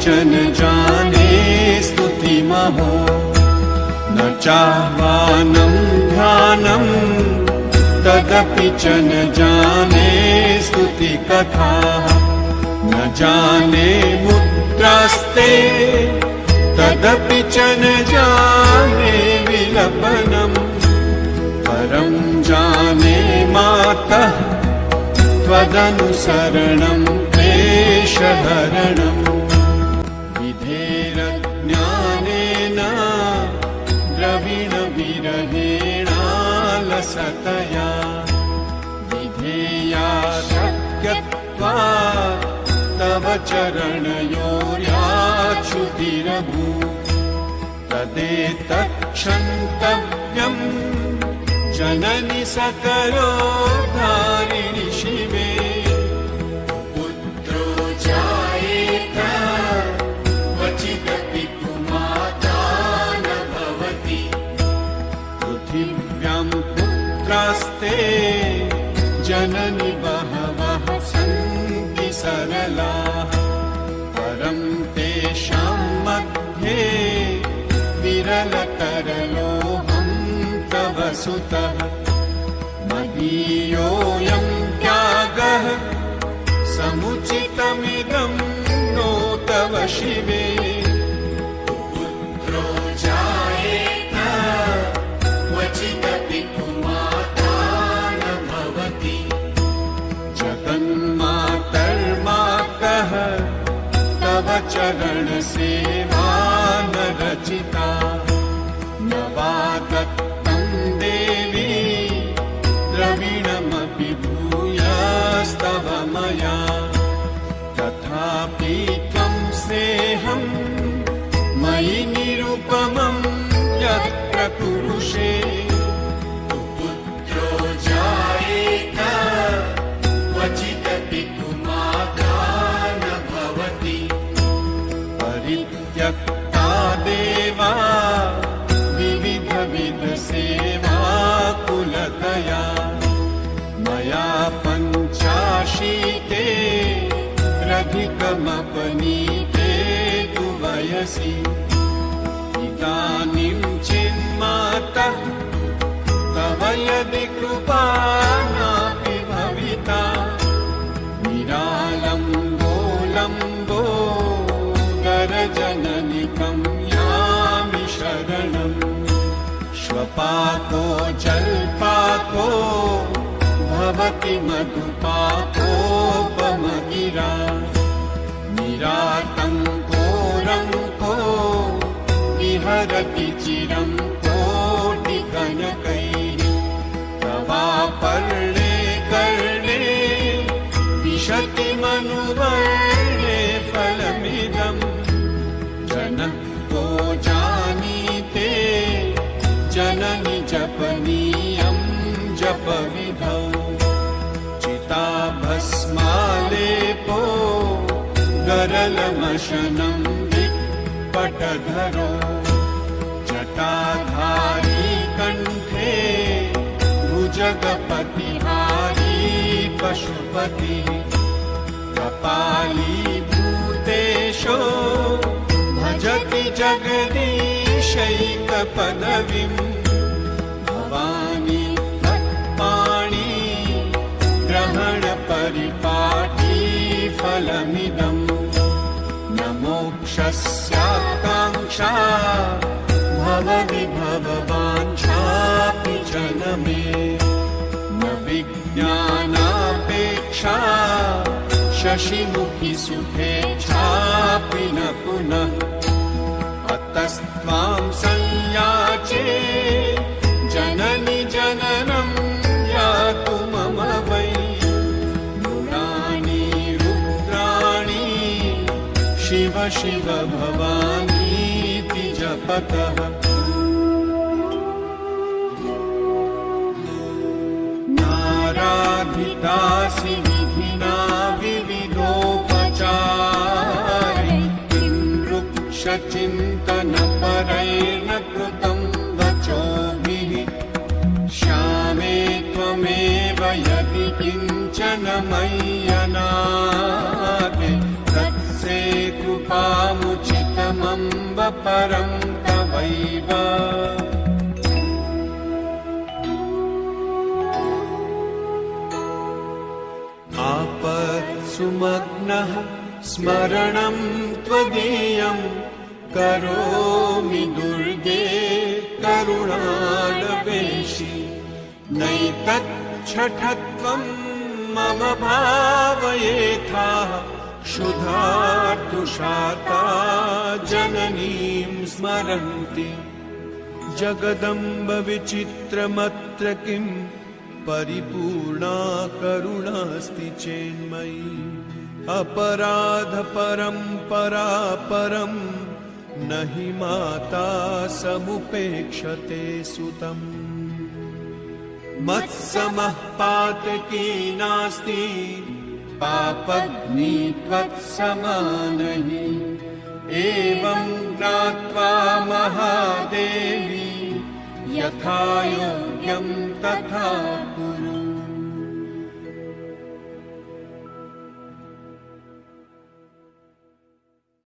च न जाने स्तुतिमहो न चाह्वानं ध्यानं तदपि च न जाने स्तुतिकथाः न जाने मुद्रास्ते तदपि च न जाने विलपनम् परं जाने मातः त्वदनुसरणं क्लेशहरणम् विधेरज्ञानेन द्रविणविरहेणालसतया विधेया शक्यत्वात् तव चरणयोर्याच्युतिरभूत् तदेतत्क्षन्तव्यम् जननि सकलोद्धारिणि शिवे पुत्रो जायेत क्वचिदपि कुमाता न भवति पृथिव्यां पुत्रास्ते जननि बहवः सन्ति सरलाः परं तेषां मध्ये विरलतरलोऽहं तव सुतः मदीयोऽयं त्यागः समुचितमिदं नो तव शिवे पुत्रो जायेत क्वचिदपि कुमाता न भवति जगन्मातर्मातः तव चरणसेवा न रचिता न वा दत्तं देवी द्रविणमपि भूयस्तव मया तथापि त्वं स्नेहं मयि निरुपमं यत्र कुरुषे पुत्रो जायेत क्वचिदपि कुमाता न भवति परित्यक्ता देवा विविधसेवा कुलतया मया पञ्चाशीते रधिकमपनीते तु वयसि इदानीं चिन्मातः तव यदि कृपा नापि भविता निरालम्बो गरजननिकं यामि शरणम् श्वपाको जल्पाको भवति मधुपाकोपमगिरा निरातङ्को रङ्को विहरति चिरं कोटिकनकैः तवापर्णे कर्णे विशति मनुवर्णे फलमिदम् जनः को जानीते जननि जपनीयं जपविधौ चिताभस्मालेपो गरलमशनं विपटधरो जटाधारी कण्ठे भुजगपतिहारी पशुपतिः कपाली भूतेशो भजति जगदीशैकपदवीम् भवानी तत्पाणी ग्रहणपरिपाटी फलमिदम् न मोक्षस्याकाङ्क्षा भवविभववाञ्छापि जनमे न विज्ञानापेक्षा शशिमुखि सुखेच्छापि न पुनः अतस्त्वां संयाचे जननि जननं यातु मम वै मृगाणि रुद्राणि शिव शिव भवानीति जपतः नाराधितासि विधिना विविधोपचारै किं वृक्षचिन्तनपरेण कृतं वचोभिः श्यामे त्वमेव यदि किञ्चन मय्यनाथे तत्से कृपाम् अपरं तवैव आपत्सुमग्नः स्मरणं त्वदीयं करोमि दुर्गे करुणालवेशि नैतच्छठत्वं मम भावयेथाः क्षुधार्तुषाता जननीं स्मरन्ति जगदम्ब विचित्रमत्र किं परिपूर्णा करुणास्ति चेन्मयी अपराध परम्परा परं न हि माता समुपेक्षते सुतम् मत्समः पातकी नास्ति पापग्नि त्वत्समानहि एवं ज्ञात्वा महादेवी यथा योग्यं तथा